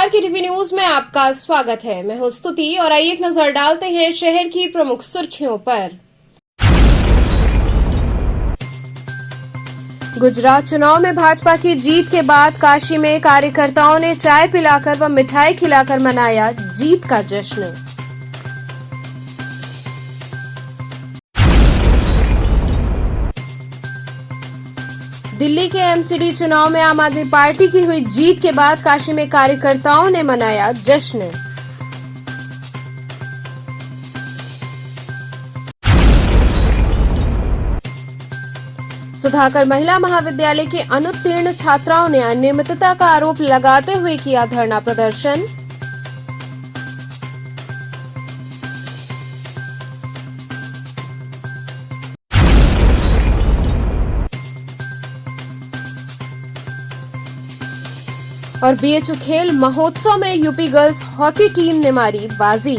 के TV news में आपका स्वागत है। मैं हूं स्तुति और आइए एक नजर डालते हैं शहर की प्रमुख सुर्खियों पर। गुजरात चुनाव में भाजपा की जीत के बाद काशी में कार्यकर्ताओं ने चाय पिलाकर व मिठाई खिलाकर मनाया जीत का जश्न। दिल्ली के एमसीडी चुनाव में आम आदमी पार्टी की हुई जीत के बाद काशी में कार्यकर्ताओं ने मनाया जश्न। सुधाकर महिला महाविद्यालय के अनुत्तीर्ण छात्राओं ने अनियमितता का आरोप लगाते हुए किया धरना प्रदर्शन। और बीएचयू खेल महोत्सव में यूपी गर्ल्स हॉकी टीम ने मारी बाजी।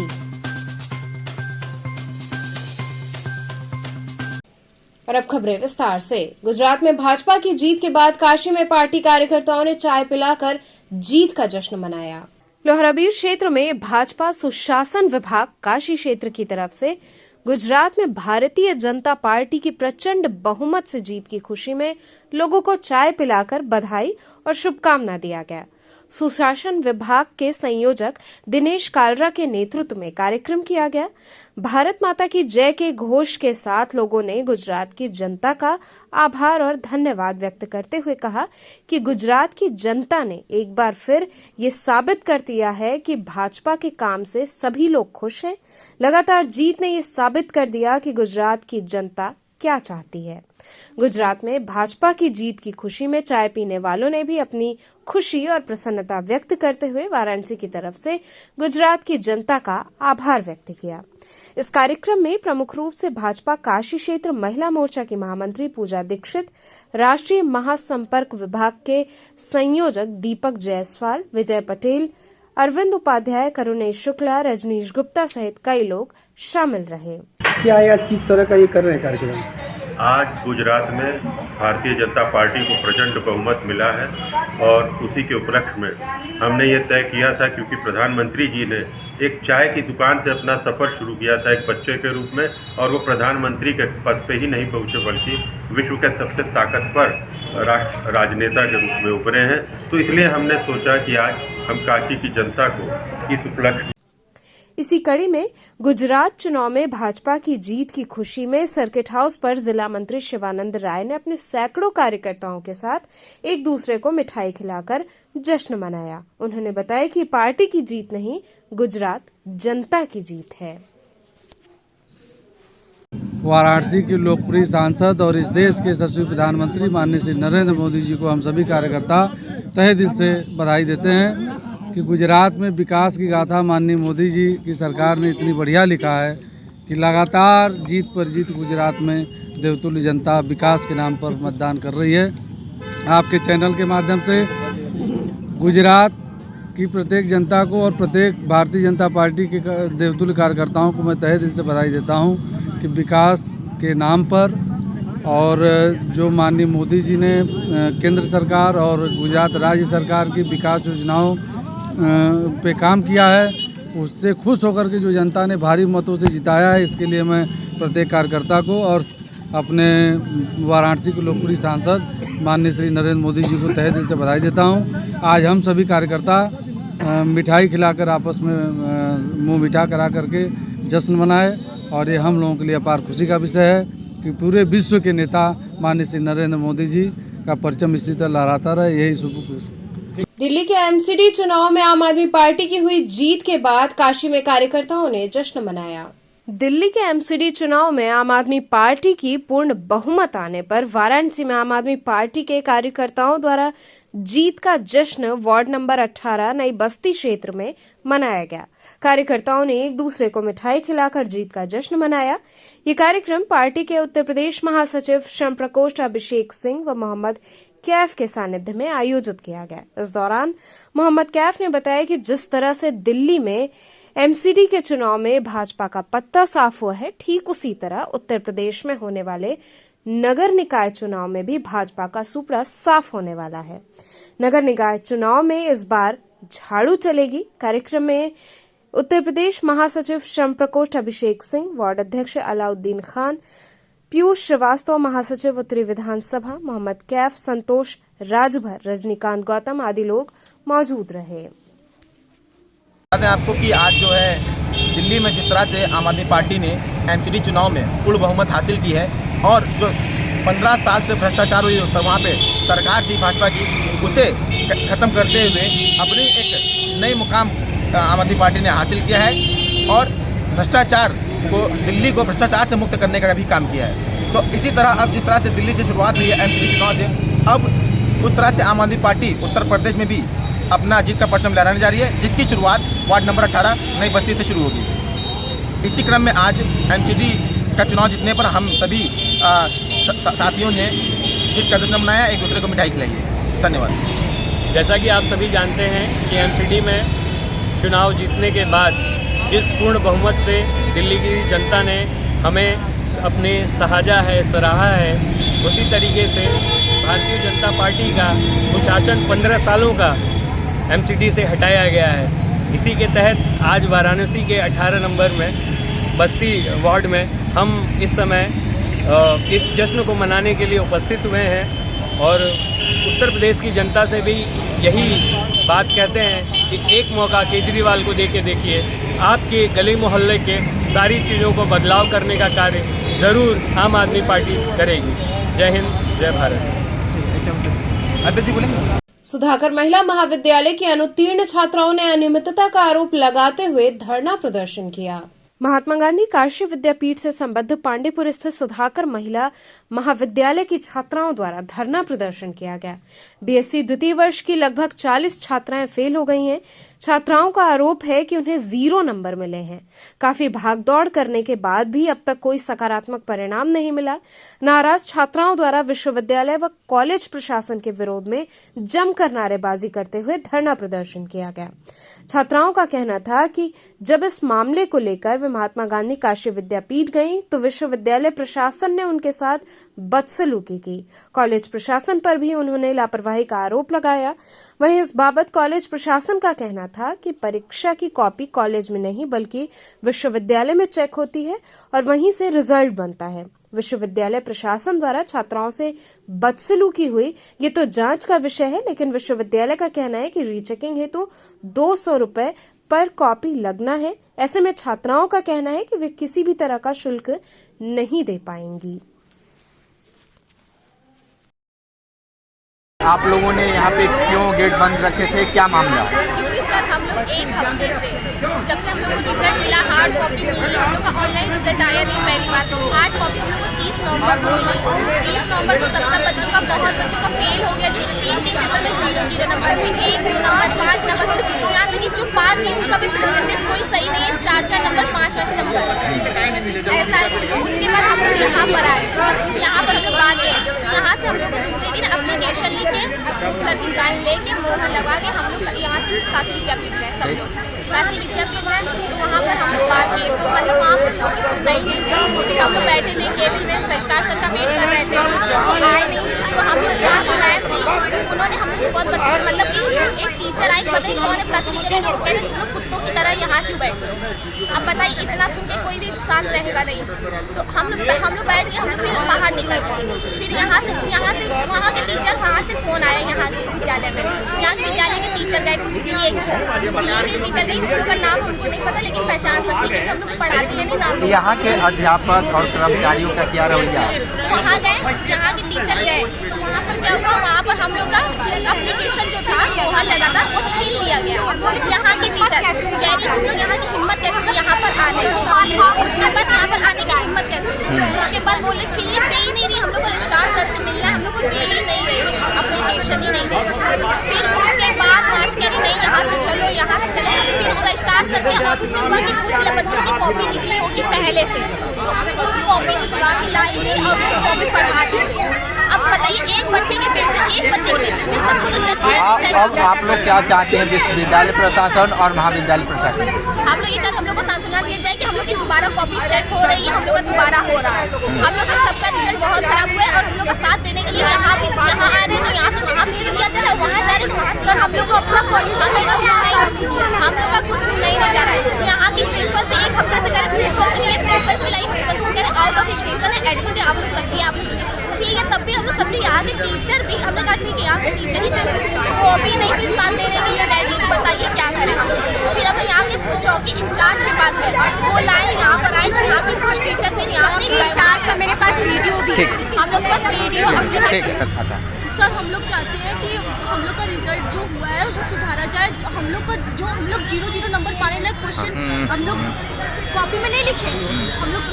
और अब खबरें विस्तार से। गुजरात में भाजपा की जीत के बाद काशी में पार्टी कार्यकर्ताओं ने चाय पिलाकर जीत का जश्न मनाया। लोहराबीर क्षेत्र में भाजपा सुशासन विभाग काशी क्षेत्र की तरफ से गुजरात में भारतीय जनता पार्टी की प्रचंड बहुमत से जीत की खुशी में लोगों को चाय पिलाकर बधाई और शुभकामना दिया गया। सुशासन विभाग के संयोजक दिनेश कालरा के नेतृत्व में कार्यक्रम किया गया। भारत माता की जय के घोष के साथ लोगों ने गुजरात की जनता का आभार और धन्यवाद व्यक्त करते हुए कहा कि गुजरात की जनता ने एक बार फिर ये साबित कर दिया है कि भाजपा के काम से सभी लोग खुश हैं। लगातार जीत ने ये साबित कर दिया कि गुजरात की जनता क्या चाहती है। गुजरात में भाजपा की जीत की खुशी में चाय पीने वालों ने भी अपनी खुशी और प्रसन्नता व्यक्त करते हुए वाराणसी की तरफ से गुजरात की जनता का आभार व्यक्त किया। इस कार्यक्रम में प्रमुख रूप से भाजपा काशी क्षेत्र महिला मोर्चा की महामंत्री पूजा दीक्षित, राष्ट्रीय महासंपर्क विभाग के संयोजक दीपक जायसवाल, विजय पटेल, अरविंद उपाध्याय, करुणेश शुक्ला, रजनीश गुप्ता सहित कई लोग शामिल रहे। क्या आज किस तरह का ये कर रहे हैं कार्यक्रम? आज गुजरात में भारतीय जनता पार्टी को प्रचंड बहुमत मिला है और उसी के उपलक्ष्य में हमने ये तय किया था, क्योंकि प्रधानमंत्री जी ने एक चाय की दुकान से अपना सफ़र शुरू किया था एक बच्चे के रूप में, और वो प्रधानमंत्री के पद पे ही नहीं पहुँचे बल्कि विश्व के सबसे ताकतवर राजनेता के रूप में उभरे हैं। तो इसलिए हमने सोचा कि आज हम काशी की जनता को इस उपलक्ष्य। इसी कड़ी में गुजरात चुनाव में भाजपा की जीत की खुशी में सर्किट हाउस पर जिला मंत्री शिवानंद राय ने अपने सैकड़ों कार्यकर्ताओं के साथ एक दूसरे को मिठाई खिलाकर जश्न मनाया। उन्होंने बताया कि पार्टी की जीत नहीं, गुजरात जनता की जीत है। वाराणसी की लोकप्रिय सांसद और इस देश के यशस्वी प्रधानमंत्री माननीय श्री नरेंद्र मोदी जी को हम सभी कार्यकर्ता तहे दिल से बधाई देते हैं कि गुजरात में विकास की गाथा माननीय मोदी जी की सरकार ने इतनी बढ़िया लिखा है कि लगातार जीत पर जीत गुजरात में देवतुल्य जनता विकास के नाम पर मतदान कर रही है। आपके चैनल के माध्यम से गुजरात की प्रत्येक जनता को और प्रत्येक भारतीय जनता पार्टी के देवतुल्य कार्यकर्ताओं को मैं तहे दिल से बधाई देता हूं कि विकास के नाम पर और जो माननीय मोदी जी ने केंद्र सरकार और गुजरात राज्य सरकार की विकास योजनाओं पे काम किया है, उससे खुश होकर के जो जनता ने भारी मतों से जिताया है, इसके लिए मैं प्रत्येक कार्यकर्ता को और अपने वाराणसी के लोकप्रिय सांसद माननीय श्री नरेंद्र मोदी जी को तहे दिल से बधाई देता हूं। आज हम सभी कार्यकर्ता मिठाई खिलाकर आपस में मुंह मीठा करा करके जश्न मनाए और ये हम लोगों के लिए अपार खुशी का विषय है कि पूरे विश्व के नेता माननीय श्री नरेंद्र मोदी जी का परचम इसी तरह लहराता रहे, यही शुभ। दिल्ली के एमसीडी चुनाव में आम आदमी पार्टी की हुई जीत के बाद काशी में कार्यकर्ताओं ने जश्न मनाया। दिल्ली के एमसीडी चुनाव में आम आदमी पार्टी की पूर्ण बहुमत आने पर वाराणसी में आम आदमी पार्टी के कार्यकर्ताओं द्वारा जीत का जश्न वार्ड नंबर 18 नई बस्ती क्षेत्र में मनाया गया। कार्यकर्ताओं ने एक दूसरे को मिठाई खिलाकर जीत का जश्न मनाया। ये कार्यक्रम पार्टी के उत्तर प्रदेश महासचिव श्रम प्रकोष्ठ अभिषेक सिंह व मोहम्मद कैफ के सानिध्य में आयोजित किया गया। इस दौरान मोहम्मद कैफ ने बताया कि जिस तरह से दिल्ली में एमसीडी के चुनाव में भाजपा का पत्ता साफ हुआ है, ठीक उसी तरह उत्तर प्रदेश में होने वाले नगर निकाय चुनाव में भी भाजपा का सुपड़ा साफ होने वाला है। नगर निकाय चुनाव में इस बार झाड़ू चलेगी। कार्यक्रम में उत्तर प्रदेश महासचिव श्रम प्रकोष्ठ अभिषेक सिंह, वार्ड अध्यक्ष अलाउद्दीन खान, पीयूष श्रीवास्तव, महासचिव उत्तरी विधानसभा मोहम्मद कैफ, संतोष राजभर, रजनीकांत गौतम आदि लोग मौजूद रहे। बता दें आपको कि आज जो है दिल्ली में जिस तरह से आम आदमी पार्टी ने एमसीडी चुनाव में पूर्ण बहुमत हासिल की है और जो 15 साल से भ्रष्टाचार हुई वहाँ पे सरकार थी भाजपा की, उसे ख़त्म करते हुए अपनी एक नई मुकाम आम आदमी पार्टी ने हासिल किया है और भ्रष्टाचार को, दिल्ली को भ्रष्टाचार से मुक्त करने का भी काम किया है। तो इसी तरह अब जिस तरह से दिल्ली से शुरुआत हुई है एमसीडी चुनाव से, अब उस तरह से आम आदमी पार्टी उत्तर प्रदेश में भी अपना जीत का परचम लहराने जा रही है, जिसकी शुरुआत वार्ड नंबर 18 नई बस्ती से शुरू होगी। इसी क्रम में आज एमसीडी का चुनाव जीतने पर हम सभी साथियों ने जीत का जश्न मनाया, एक दूसरे को मिठाई खिलाई है। धन्यवाद। जैसा कि आप सभी जानते हैं कि एमसीडी में चुनाव जीतने के बाद जिस पूर्ण बहुमत से दिल्ली की जनता ने हमें अपने सहाजा है, सराहा है, उसी तरीके से भारतीय जनता पार्टी का कुशासन 15 सालों का एमसीडी से हटाया गया है। इसी के तहत आज वाराणसी के 18 नंबर में बस्ती वार्ड में हम इस समय इस जश्न को मनाने के लिए उपस्थित हुए हैं और उत्तर प्रदेश की जनता से भी यही बात कहते हैं कि एक मौका केजरीवाल को देके देखिए, आपके गली मोहल्ले के सारी चीज़ों को बदलाव करने का कार्य ज़रूर आम आदमी पार्टी करेगी। जय हिंद, जय भारत। अध्यक्ष जी बोलेंगे। सुधाकर महिला महाविद्यालय की अनुत्तीर्ण छात्राओं ने अनियमितता का आरोप लगाते हुए धरना प्रदर्शन किया। महात्मा गांधी काशी विद्यापीठ से संबद्ध पांडेपुर स्थित सुधाकर महिला महाविद्यालय की छात्राओं द्वारा धरना प्रदर्शन किया गया। बीएससी द्वितीय वर्ष की लगभग 40 छात्राएं फेल हो गई हैं। छात्राओं का आरोप है कि उन्हें 0 नंबर मिले हैं। काफी भागदौड़ करने के बाद भी अब तक कोई सकारात्मक परिणाम नहीं मिला। नाराज छात्राओं द्वारा विश्वविद्यालय व कॉलेज प्रशासन के विरोध में जमकर नारेबाजी करते हुए धरना प्रदर्शन किया गया। छात्राओं का कहना था कि जब इस मामले को लेकर वे महात्मा गांधी काशी विद्यापीठ गईं तो विश्वविद्यालय प्रशासन ने उनके साथ बदसलूकी की। कॉलेज प्रशासन पर भी उन्होंने लापरवाही का आरोप लगाया। वहीं इस बाबत कॉलेज प्रशासन का कहना था कि परीक्षा की कॉपी कॉलेज में नहीं बल्कि विश्वविद्यालय में चेक होती है और वहीं से रिजल्ट बनता है। विश्वविद्यालय प्रशासन द्वारा छात्राओं से बदसलूकी हुई ये तो जांच का विषय है, लेकिन विश्वविद्यालय का कहना है कि रीचेकिंग हेतु 200 रुपए पर कॉपी लगना है। ऐसे में छात्राओं का कहना है कि वे किसी भी तरह का शुल्क नहीं दे पाएंगी। आप लोगों ने यहाँ पे क्यों गेट बंद रखे थे, क्या मामला? क्योंकि सर हम लोग एक हफ्ते से, जब से हम लोग को रिजल्ट मिला, हार्ड कॉपी मिली, हम लोग का ऑनलाइन रिजल्ट आया नहीं पहली बार, हार्ड कॉपी हम लोग को 30 नवंबर को मिली। 30 नवंबर को 70 बच्चों का, बहुत बच्चों का फेल हो गया। 3 पेपर में 0 नंबर में, 1, 2 नंबर, 5 नंबर, यहाँ तक कि जो 5 है उनका भी परसेंटेज कोई सही नहीं है, 4 नंबर, 5 नंबर, ऐसा है। उसके बाद हम लोग यहाँ पर आए, यहाँ पर हम लोग आ गए, तो यहाँ से हम लोग को दूसरे दिन एप्लीकेशन लिखे, अशोक सर की साइन लेके, मोहर लगा के हम लोग यहाँ से काशी विद्यापीठ गए। सब लोग काशी विद्यापीठ गए, तो वहाँ पर हम लोग बात किए, तो मतलब वहाँ पर लोग कोई सुनवाई नहीं। फिर हम लोग बैठे थे केबिल में, रजिस्ट्रार सर का वेट कर रहे थे, वो आए नहीं। तो हम लोग की बात जो मैम थी, उन्होंने हम लोग से बहुत मतलब कि एक टीचर आई, पता ही कौन है, काशी विद्यापीठ में, वो कह रहे तुम लोग कुत्तों की तरह यहाँ क्यों बैठे? अब बताइए, इतना सुन के कोई भी शांत रहेगा नहीं। तो हम लोग बैठ गए, हम लोग फिर बाहर निकल गए। फिर यहाँ से वहाँ के टीचर, वहाँ से फोन आया यहाँ से विद्यालय में, यहाँ के विद्यालय के टीचर गए, कुछ बीए के टीचर गए, उन लोगों का नाम हमको नहीं पता, लेकिन पहचान सकते क्योंकि हम लोग पढ़ाते हैं नहीं नाम। यहाँ के अध्यापक और कर्मचारियों का क्या रवैया? वहाँ गए, यहाँ के टीचर गए, तो वहाँ पर क्या हुआ, वहाँ पर हम लोग का एप्लीकेशन जो था, मोहर लगा था, वो छीन लिया गया। यहाँ के टीचर कह रही तुम लोग यहाँ की हिम्मत कैसे हुई यहाँ पर आने की? उसके बाद यहाँ पर आने की हिम्मत कैसे हुई? उसके बाद बोले छीन दे ही नहीं रही, हम लोग को रजिस्ट्रार सर से मिलना है, हम लोग को दे ही नहीं रही है, एप्लीकेशन ही नहीं दे रही। फिर उसके बाद वहाँ से कह रही नहीं यहाँ से चलो, यहाँ से चलो। फिर वो रजिस्ट्रार सर के ऑफिस में हुआ कि पूछ ले बच्चों की कॉपी निकली होगी पहले से, तो उस कॉपी निकलवा के लाई गई और वो कॉपी पढ़ा दी गई। अब बताइए, एक बच्चे के बेसिस में सबको तो जज किया। अब आप लोग क्या चाहते हैं विश्वविद्यालय प्रशासन और महाविद्यालय प्रशासन? हम लोग ये चाहते, हम लोग को सांत्वना दिया जाए कि हम लोग की दोबारा कॉपी चेक हो रही है, हम लोग का दोबारा हो रहा है। हम लोग का सबका रिजल्ट बहुत खराब हुआ है और हम लोग का साथ देने के लिए यहाँ आ रहे हैं तो यहाँ से वहाँ भेज दिया जा रहा है, वहाँ जा रहे हैं तो वहाँ से हम लोग को अपना कॉलेज हम लोग का कुछ सुना ही नहीं जा रहा है। यहाँ की प्रिंसिपल से एक हफ्ते से करें, प्रिंसिपल से मिले, प्रिंसिपल से मिलाई, प्रिंसिपल से कह रहे आउट ऑफ स्टेशन है, एडमिट है, आप लोग समझिए, आप लोग सुनिए, ठीक है। तब भी हम लोग समझे, यहाँ के टीचर भी हमने कहा ठीक है यहाँ के टीचर ही चल वो भी नहीं फिर साथ देने के लिए रेडी, बताइए क्या करें हम। फिर हम यहाँ के चौकी इंचार्ज के पास गए, वो लाए यहाँ पर आए तो यहाँ के कुछ टीचर फिर यहाँ से इंचार्ज, मेरे पास वीडियो भी है, हम लोग के पास वीडियो। सर हम लोग चाहते हैं कि हम लोग का रिजल्ट जो हुआ है वो सुधारा जाए। हम लोग का जो हम लोग 0-0 नंबर पाने ना क्वेश्चन हम लोग कॉपी में नहीं लिखे, हम लोग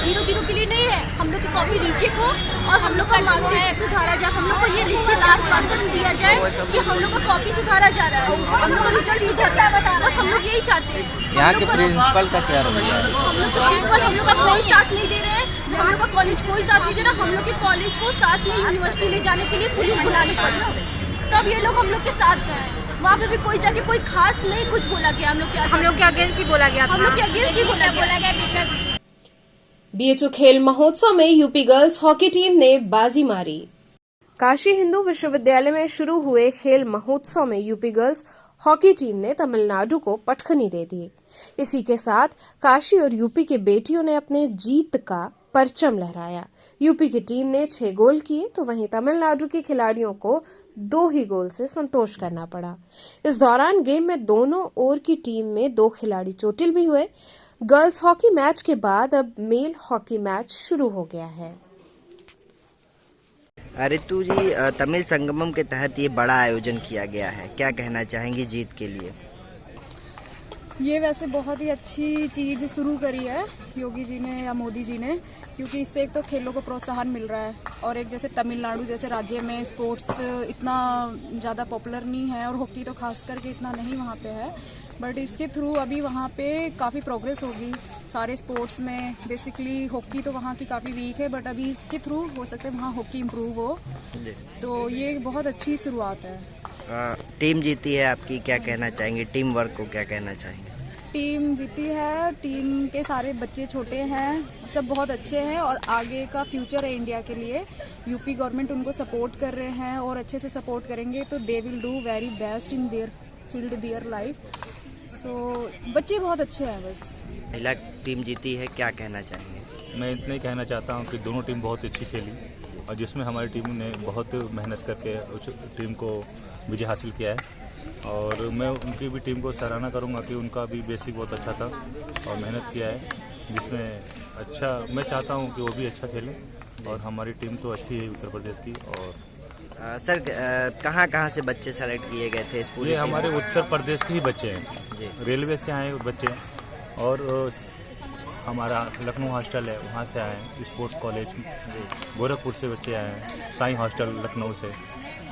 0-0 के लिए नहीं है, हम लोग की कॉपी रीचेक हो और हम लोग का मार्कशीट सुधारा जाए। हम लोग को ये लिखित आश्वासन दिया जाए कि हम लोग का कॉपी सुधारा जा रहा है, हम लोग का रिजल्ट सुधरता है, बस हम लोग यही चाहते हैं। यहाँ के प्रिंसिपल का क्या रवैया है? हम लोग के प्रिंसिपल हम लोग का कोई साथ नहीं दे रहे हैं, हम लोग का कॉलेज कोई साथ नहीं दे रहा। हम लोग के कॉलेज को साथ में यूनिवर्सिटी ले जाने के लिए पुलिस बुलानी पड़ी, तब ये लोग हम लोग के साथ गए। वहाँ पे भी कोई जाके कोई खास नहीं कुछ बोला गया, हम लोग के अगेंस्ट ही बोला गया, हम लोग के अगेंस्ट ही बोला गया। बीएचयू खेल महोत्सव में यूपी गर्ल्स हॉकी टीम ने बाजी मारी। काशी हिंदू विश्वविद्यालय में शुरू हुए खेल महोत्सव में यूपी गर्ल्स हॉकी टीम ने तमिलनाडु को पटखनी दे दी। इसी के साथ काशी और यूपी के बेटियों ने अपने जीत का परचम लहराया। यूपी की टीम ने 6 गोल किए तो वहीं तमिलनाडु के खिलाड़ियों को 2 ही गोल से संतोष करना पड़ा। इस दौरान गेम में दोनों ओर की टीम में 2 खिलाड़ी चोटिल भी हुए। गर्ल्स हॉकी मैच के बाद अब मेल हॉकी मैच शुरू हो गया है। रितु जी, तमिल संगमम के तहत ये बड़ा आयोजन किया गया है, क्या कहना चाहेंगी जीत के लिए? ये वैसे बहुत ही अच्छी चीज़ शुरू करी है योगी जी ने या मोदी जी ने, क्योंकि इससे एक तो खेलों को प्रोत्साहन मिल रहा है और एक जैसे तमिलनाडु जैसे राज्य में स्पोर्ट्स इतना ज़्यादा पॉपुलर नहीं है और हॉकी तो खास करके इतना नहीं वहाँ पे है, बट इसके थ्रू अभी वहाँ पे काफ़ी प्रोग्रेस होगी सारे स्पोर्ट्स में। बेसिकली हॉकी तो वहाँ की काफ़ी वीक है, बट अभी इसके थ्रू हो सकता है वहाँ हॉकी इम्प्रूव हो, तो ये बहुत अच्छी शुरुआत है। टीम जीती है आपकी, क्या कहना चाहेंगे? टीम वर्क को क्या कहना चाहेंगे? टीम जीती है, टीम के सारे बच्चे छोटे हैं, सब बहुत अच्छे हैं और आगे का फ्यूचर है इंडिया के लिए। यूपी गवर्नमेंट उनको सपोर्ट कर रहे हैं और अच्छे से सपोर्ट करेंगे तो they will do very best in their field, their life. So बच्चे बहुत अच्छे हैं। बस महिला टीम जीती है, क्या कहना चाहेंगे? मैं इतना ही कहना चाहता हूँ कि दोनों टीम बहुत अच्छी खेली और जिसमें हमारी टीम ने बहुत मेहनत करके उस टीम को विजय हासिल किया है और मैं उनकी भी टीम को सराहना करूंगा कि उनका भी बेसिक बहुत अच्छा था और मेहनत किया है, जिसमें अच्छा मैं चाहता हूं कि वो भी अच्छा खेलें और हमारी टीम तो अच्छी है उत्तर प्रदेश की। और सर कहाँ से बच्चे सेलेक्ट किए गए थे इस पूरी? ये हमारे उत्तर प्रदेश के ही बच्चे हैं, रेलवे से आए बच्चे और हमारा लखनऊ हॉस्टल है वहाँ से आए हैं, स्पोर्ट्स कॉलेज गोरखपुर से बच्चे आए हैं, साई हॉस्टल लखनऊ से।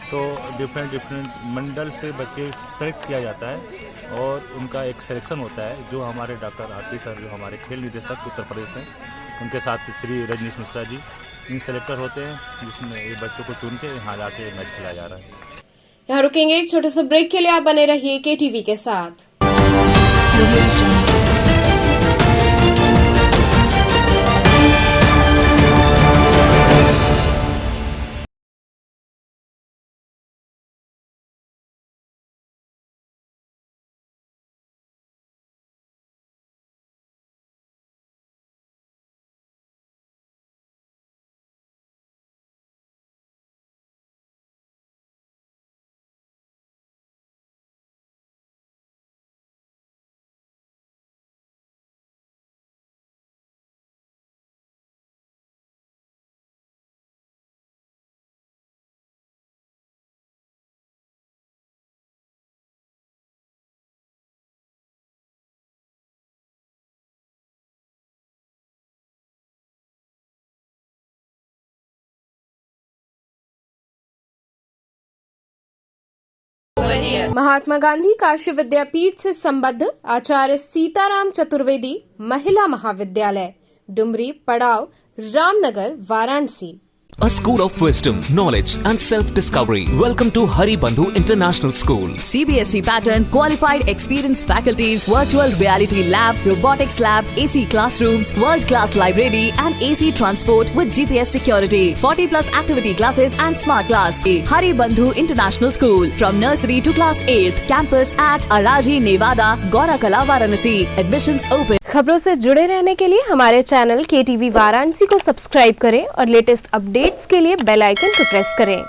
तो डिफरेंट मंडल से बच्चे सेलेक्ट किया जाता है और उनका एक सिलेक्शन होता है जो हमारे डॉक्टर आरती सर जो हमारे खेल निदेशक उत्तर प्रदेश हैं, उनके साथ श्री रजनीश मिश्रा जी इन सेलेक्टर होते हैं, जिसमें ये बच्चों को चुन के यहाँ जाके मैच खेला जा रहा है। यहाँ रुकेंगे एक छोटे से ब्रेक के लिए, आप बने रहिए KTV के साथ। महात्मा गांधी काशी विद्यापीठ से संबद्ध आचार्य सीताराम चतुर्वेदी महिला महाविद्यालय, डुमरी, पड़ाव, Ramnagar, Varanasi. A school of wisdom, knowledge and self-discovery. Welcome to Haribandhu International School. CBSE pattern, qualified experienced faculties, virtual reality lab, robotics lab, AC classrooms, world-class library and AC transport with GPS security. 40 plus activity classes and smart class. Haribandhu International School from nursery to class 8th. Campus at Araji, Nevada, Gaurakala, Varanasi. Admissions open. खबरों से जुड़े रहने के लिए हमारे channel KTV Varanasi को subscribe करें और लेटेस्ट अपडेट्स के लिए बेल आइकन को प्रेस करें।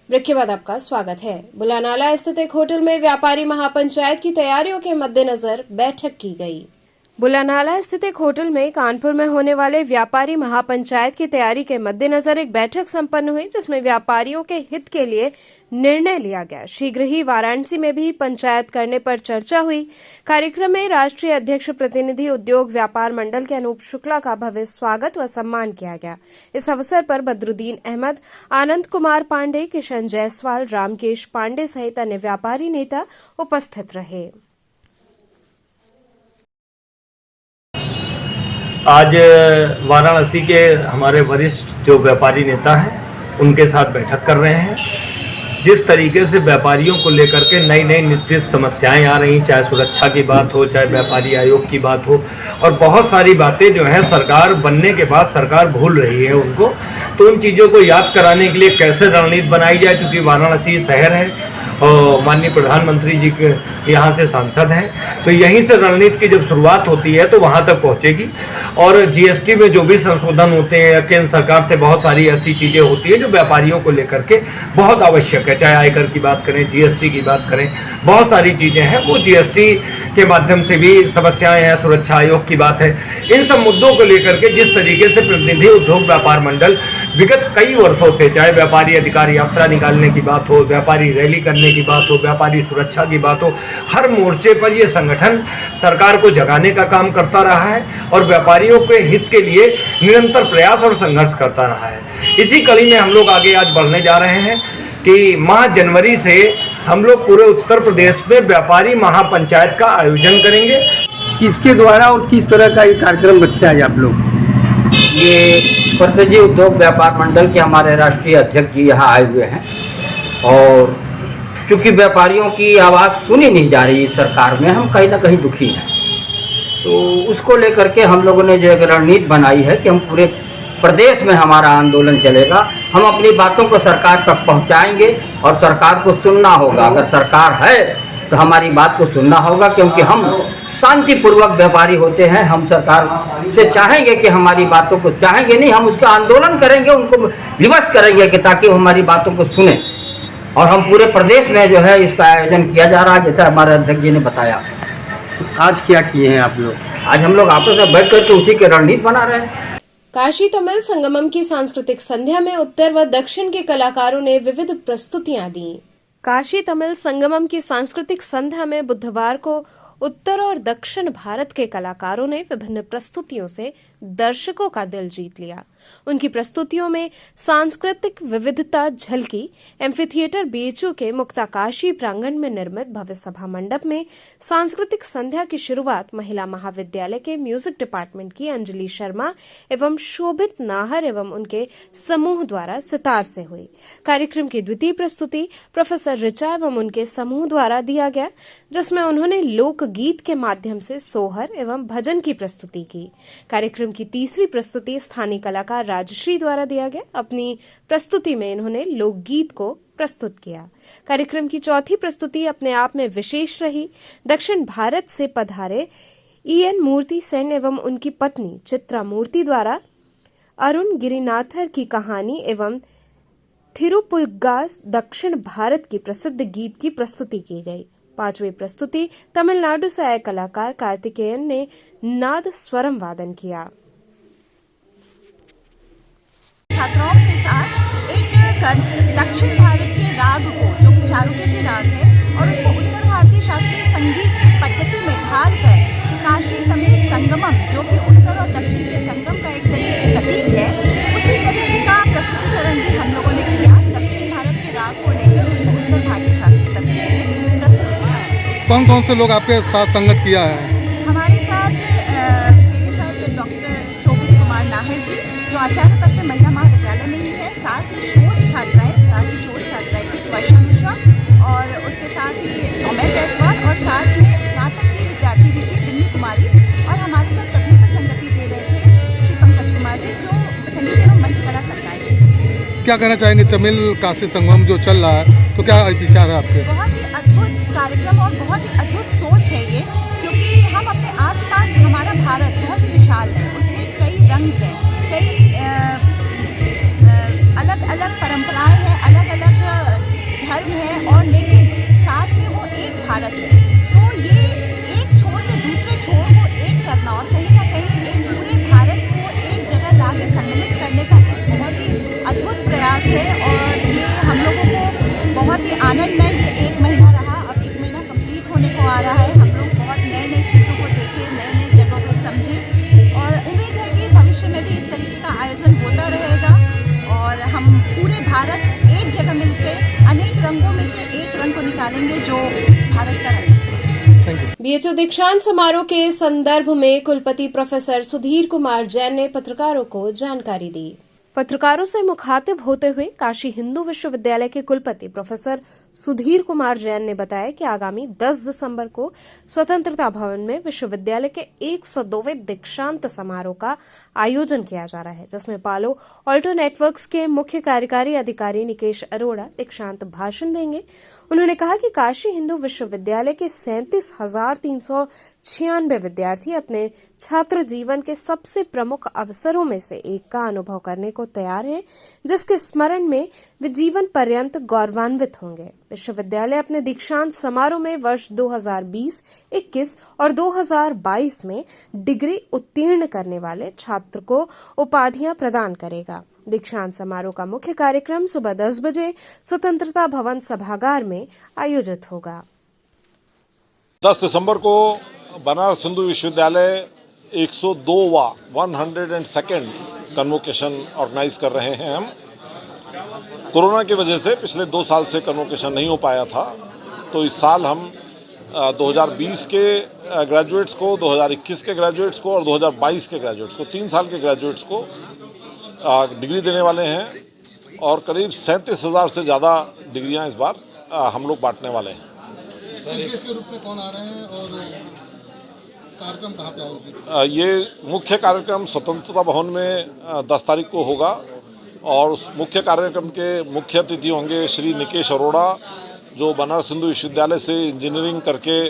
ब्रेक के बाद आपका स्वागत है। बुलानाला स्थित एक होटल में व्यापारी महापंचायत की तैयारियों के मद्देनजर बैठक की गई। बुलानाला स्थित एक होटल में कानपुर में होने वाले व्यापारी महापंचायत की तैयारी के मद्देनजर एक बैठक संपन्न हुई, जिसमें व्यापारियों के हित के लिए निर्णय लिया गया। शीघ्र ही वाराणसी में भी पंचायत करने पर चर्चा हुई। कार्यक्रम में राष्ट्रीय अध्यक्ष प्रतिनिधि उद्योग व्यापार मंडल के अनूप शुक्ला का भव्य स्वागत व सम्मान किया गया। इस अवसर पर बदरुद्दीन अहमद, आनंद कुमार पांडे, किशन जायसवाल, रामकेश पांडे सहित अन्य व्यापारी नेता उपस्थित रहे। आज वाराणसी के हमारे वरिष्ठ जो व्यापारी नेता हैं उनके साथ बैठक कर रहे हैं। जिस तरीके से व्यापारियों को लेकर के नई नई निर्दिष्ट समस्याएं आ रही, चाहे सुरक्षा की बात हो, चाहे व्यापारी आयोग की बात हो, और बहुत सारी बातें जो है सरकार बनने के बाद सरकार भूल रही है उनको, तो उन चीज़ों को याद कराने के लिए कैसे रणनीति बनाई जाए। क्योंकि वाराणसी शहर है और माननीय प्रधानमंत्री जी के यहाँ से सांसद हैं, तो यहीं से रणनीति की जब शुरुआत होती है तो वहाँ तक पहुँचेगी। और जीएसटी में जो भी संशोधन होते हैं, केंद्र सरकार से बहुत सारी ऐसी चीज़ें होती है जो व्यापारियों को लेकर के बहुत आवश्यक है। चाहे आयकर की बात करें, जीएसटी की बात करें, बहुत सारी चीज़ें हैं, वो जीएसटी के माध्यम से भी समस्याएं हैं, सुरक्षा आयोग की बात है। इन सब मुद्दों को लेकर के जिस तरीके से प्रतिनिधि उद्योग व्यापार मंडल विगत कई वर्षों से, चाहे व्यापारी अधिकार यात्रा निकालने की बात हो, व्यापारी रैली करने की बात हो, व्यापारी सुरक्षा की बात हो, हर मोर्चे पर ये संगठन सरकार को जगाने का काम करता रहा है और व्यापारियों के हित के लिए निरंतर प्रयास और संघर्ष करता रहा है। इसी कड़ी में हम लोग आगे आज बढ़ने जा रहे हैं कि माह जनवरी से हम लोग पूरे उत्तर प्रदेश में व्यापारी महापंचायत का आयोजन करेंगे। किसके द्वारा और किस तरह का ये कार्यक्रम रखे आज आप लोग? ये प्रतिनिधि उद्योग व्यापार मंडल के हमारे राष्ट्रीय अध्यक्ष जी यहाँ आए हुए हैं और क्योंकि व्यापारियों की आवाज़ सुनी नहीं जा रही सरकार में, हम कहीं ना कहीं दुखी हैं। तो उसको लेकर के हम लोगों ने जो एक रणनीति बनाई है कि हम पूरे प्रदेश में हमारा आंदोलन चलेगा। हम अपनी बातों को सरकार तक पहुंचाएंगे और सरकार को सुनना होगा। अगर सरकार है तो हमारी बात को सुनना होगा, क्योंकि हम शांतिपूर्वक व्यापारी होते हैं। हम सरकार से चाहेंगे कि हमारी बातों को, चाहेंगे नहीं, हम उसका आंदोलन करेंगे, उनको विवश करेंगे कि ताकि वो हमारी बातों को सुने। और हम पूरे प्रदेश में जो है इसका आयोजन किया जा रहा है, जैसा हमारे अध्यक्ष जी ने बताया। आज क्या किए हैं आप लोग? आज हम लोग आपस में बैठ करके उसी के रणनीति बना रहे हैं। काशी तमिल संगमम की सांस्कृतिक संध्या में उत्तर व दक्षिण के कलाकारों ने विविध प्रस्तुतियां दी। काशी तमिल संगमम की सांस्कृतिक संध्या में बुधवार को उत्तर और दक्षिण भारत के कलाकारों ने विभिन्न प्रस्तुतियों से दर्शकों का दिल जीत लिया। उनकी प्रस्तुतियों में सांस्कृतिक विविधता झलकी। एम्फीथिएटर बीएचयू के मुक्ताकाशी प्रांगण में निर्मित भव्य सभा मंडप में सांस्कृतिक संध्या की शुरुआत महिला महाविद्यालय के म्यूजिक डिपार्टमेंट की अंजलि शर्मा एवं शोभित नाहर एवं उनके समूह द्वारा सितार से हुई। कार्यक्रम की द्वितीय प्रस्तुति प्रोफेसर ऋचा एवं उनके समूह द्वारा दिया गया, जिसमें उन्होंने लोकगीत के माध्यम से सोहर एवं भजन की प्रस्तुति की। कार्यक्रम की तीसरी प्रस्तुति स्थानीय कलाकार राजश्री द्वारा दिया गया। अपनी प्रस्तुति में इन्होंने लोकगीत को प्रस्तुत किया। कार्यक्रम की चौथी प्रस्तुति अपने आप में विशेष रही। दक्षिण भारत से पधारे EN मूर्ति सेन एवं उनकी पत्नी चित्रा मूर्ति द्वारा अरुण गिरिनाथर की कहानी एवं थिरुपुग्गास दक्षिण भारत की प्रसिद्ध गीत की प्रस्तुति की गई। पांचवी प्रस्तुति तमिलनाडु से आए कलाकार कार्तिकेयन ने नाद स्वरम वादन किया। छात्राओं के साथ एक दक्षिण भारत के राग को, जो कि चारुकेसी राग है, और उसको उत्तर भारतीय शास्त्रीय संगीत की पद्धति में ढालकर काशी तमिल संगमम, जो कि उत्तर और दक्षिण के संगम का एक तरीके से प्रतीक है, उसी तरीके का प्रस्तुतिकरण भी हम लोगों ने किया। दक्षिण भारत के राग को लेकर उसको उत्तर भारतीय शास्त्रीय पद्धति में प्रस्तुत किया। कौन कौन से लोग आपके साथ संगत किया है? हमारे साथ मेरे साथ डॉक्टर शोभित कुमार नाहर जी जो आचार्य पद पे महिला महाविद्यालय में ही है, साथ ही शोध छात्राएं 7वीं शोध छात्राएं थी वर्षा मिश्रा, और उसके साथ ही सौम्या जायसवाल, और साथ में स्नातक की विद्यार्थी भी थी बिन्नी कुमारी, और हमारे साथ तकनीक पर संगति दे रहे थे श्री पंकज कुमार जी जो संगीत एवं मंच कला संकाय से। क्या कहना चाहेंगे, तमिल काशी संगम जो चल रहा है तो क्या विचार है आपके? बहुत ही अद्भुत कार्यक्रम और बहुत ही अद्भुत सोच है ये, क्योंकि हम अपने आसपास, हमारा भारत बहुत ही विशाल है, उसमें कई रंग हैं, कई अलग अलग परंपराएं हैं, अलग अलग धर्म हैं, और लेकिन साथ में वो एक भारत है। तो ये एक छोर से दूसरे छोर को एक करना और कहीं ना कहीं एक पूरे भारत को एक जगह ला के सम्मिलित करने का एक बहुत ही अद्भुत प्रयास है, और ये हम लोगों को बहुत ही आनंद है। ये 1 महीना रहा, अब 1 महीना कंप्लीट होने को आ रहा है। हम लोग बहुत नए नए चीज़ों को देखे, नए नए जगहों पे समझे, और उम्मीद है कि भविष्य में भी इस तरीके का आयोजन होता रहेगा, और हम पूरे भारत एक जगह मिलकर अनेक रंगों में से एक रंग को निकालेंगे जो भारत का रंग है। बीएचयू दीक्षांत समारोह के संदर्भ में कुलपति प्रोफेसर सुधीर कुमार जैन ने पत्रकारों को जानकारी दी। पत्रकारों से मुखातिब होते हुए काशी हिंदू विश्वविद्यालय के कुलपति प्रोफेसर सुधीर कुमार जैन ने बताया कि आगामी 10 दिसंबर को स्वतंत्रता भवन में विश्वविद्यालय के 102वें दीक्षांत समारोह का आयोजन किया जा रहा है, जिसमें पालो ऑल्टो नेटवर्क्स के मुख्य कार्यकारी अधिकारी निकेश अरोड़ा दीक्षांत भाषण देंगे। उन्होंने कहा कि काशी हिंदू विश्वविद्यालय के 37,396 विद्यार्थी अपने छात्र जीवन के सबसे प्रमुख अवसरों में से एक का अनुभव करने को तैयार हैं, जिसके स्मरण में वे जीवन पर्यंत गौरवान्वित होंगे। विश्वविद्यालय अपने दीक्षांत समारोह में वर्ष 2020-21 और 2022 में डिग्री उत्तीर्ण करने वाले छात्र को उपाधियां प्रदान करेगा। दीक्षांत समारोह का मुख्य कार्यक्रम सुबह 10 बजे स्वतंत्रता भवन सभागार में आयोजित होगा। 10 दिसंबर को बनारस हिंदू विश्वविद्यालय 102वां 102nd कन्वोकेशन ऑर्गेनाइज कर रहे हैं। हम कोरोना की वजह से पिछले 2 साल से कन्वोकेशन नहीं हो पाया था, तो इस साल हम 2020 के ग्रेजुएट्स को, 2021 के ग्रेजुएट्स को और 2022 के ग्रेजुएट्स को, 3 साल के ग्रेजुएट्स को डिग्री देने वाले हैं, और करीब 37,000 से ज़्यादा डिग्रियां इस बार हम लोग बांटने वाले हैं। के रूप में कौन आ रहे हैं और कार्यक्रम कहाँ पे होगा? ये मुख्य कार्यक्रम स्वतंत्रता भवन में 10 तारीख को होगा, और उस मुख्य कार्यक्रम के मुख्य अतिथि होंगे श्री निकेश अरोड़ा, जो बनारस हिंदू विश्वविद्यालय से इंजीनियरिंग करके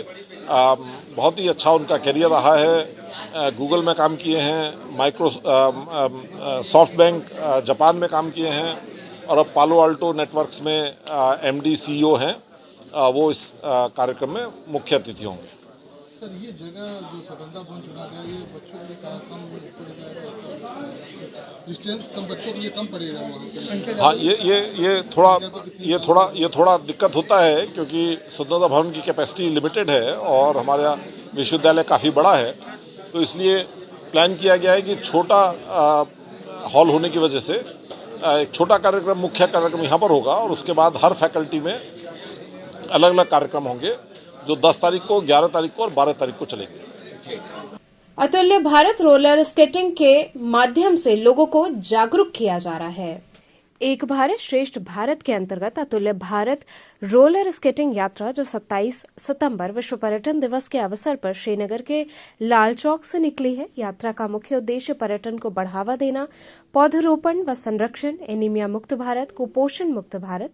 बहुत ही अच्छा उनका करियर रहा है। गूगल में काम किए हैं, सॉफ्ट बैंक जापान में काम किए हैं, और अब पालो अल्टो नेटवर्क्स में MD CEO हैं। वो इस कार्यक्रम में मुख्य अतिथि होंगे। सर, ये जगह जो स्वतंत्रता भवन चुना गया, ये बच्चों के लिए कार्यक्रम डिस्टेंस कम, बच्चों के लिए कम पड़ेगा वहाँ? हाँ, ये थोड़ा दिक्कत होता है, क्योंकि स्वतंत्रता भवन की कैपेसिटी लिमिटेड है और हमारा विश्वविद्यालय काफ़ी बड़ा है, तो इसलिए प्लान किया गया है कि छोटा हॉल होने की वजह से एक छोटा कार्यक्रम, मुख्य कार्यक्रम यहाँ पर होगा, और उसके बाद हर फैकल्टी में अलग अलग कार्यक्रम होंगे, जो 10 तारीख को, 11 तारीख को और 12 तारीख को चलेंगे। अतुल्य भारत रोलर स्केटिंग के माध्यम से लोगों को जागरूक किया जा रहा है। एक भारत श्रेष्ठ भारत के अंतर्गत अतुल्य भारत रोलर स्केटिंग यात्रा, जो 27 सितंबर विश्व पर्यटन दिवस के अवसर पर श्रीनगर के लाल चौक से निकली है। यात्रा का मुख्य उद्देश्य पर्यटन को बढ़ावा देना, पौधरोपण व संरक्षण, एनीमिया मुक्त भारत, कुपोषण मुक्त भारत,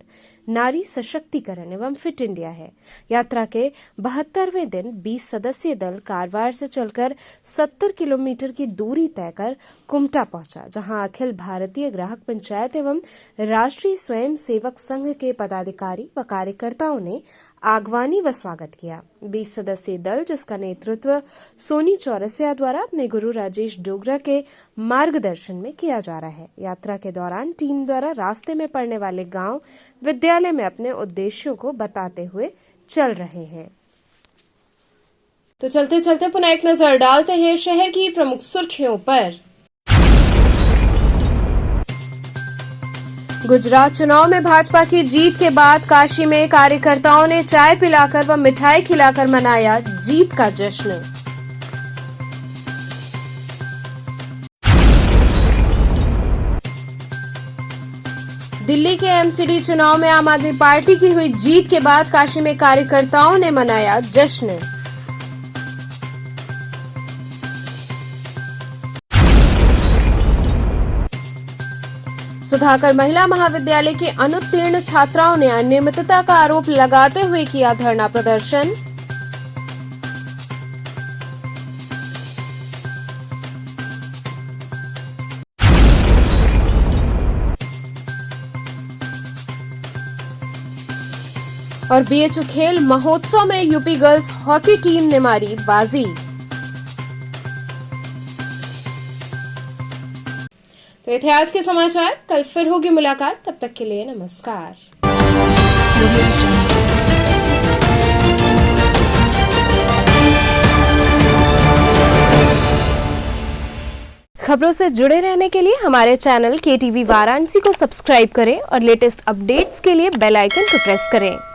नारी सशक्तिकरण एवं फिट इंडिया है। यात्रा के 72वें दिन 20 सदस्यीय दल कारवार से चलकर 70 किलोमीटर की दूरी तय कर कुमटा पहुंचा, जहां अखिल भारतीय ग्राहक पंचायत एवं राष्ट्रीय स्वयं सेवक संघ के पदाधिकारी व कार्यकर्ताओं ने आगवानी व स्वागत किया। 20 सदस्यीय दल, जिसका नेतृत्व सोनी चौरसिया द्वारा अपने गुरु राजेश डोगरा के मार्गदर्शन में किया जा रहा है। यात्रा के दौरान टीम द्वारा रास्ते में पड़ने वाले गांव, विद्यालय में अपने उद्देश्यों को बताते हुए चल रहे हैं। तो चलते चलते पुनः एक नजर डालते हैं शहर की प्रमुख सुर्खियों पर। गुजरात चुनाव में भाजपा की जीत के बाद काशी में कार्यकर्ताओं ने चाय पिलाकर व मिठाई खिलाकर मनाया जीत का जश्न। दिल्ली के एमसीडी चुनाव में आम आदमी पार्टी की हुई जीत के बाद काशी में कार्यकर्ताओं ने मनाया जश्न। सुधाकर महिला महाविद्यालय के अनुत्तीर्ण छात्राओं ने अनियमितता का आरोप लगाते हुए किया धरना प्रदर्शन। और बीएचयू खेल महोत्सव में यूपी गर्ल्स हॉकी टीम ने मारी बाजी। तो ये थे आज के समाचार। कल फिर होगी मुलाकात, तब तक के लिए नमस्कार। खबरों से जुड़े रहने के लिए हमारे चैनल KTV वाराणसी को सब्सक्राइब करें और लेटेस्ट अपडेट्स के लिए बेल आइकन को प्रेस करें।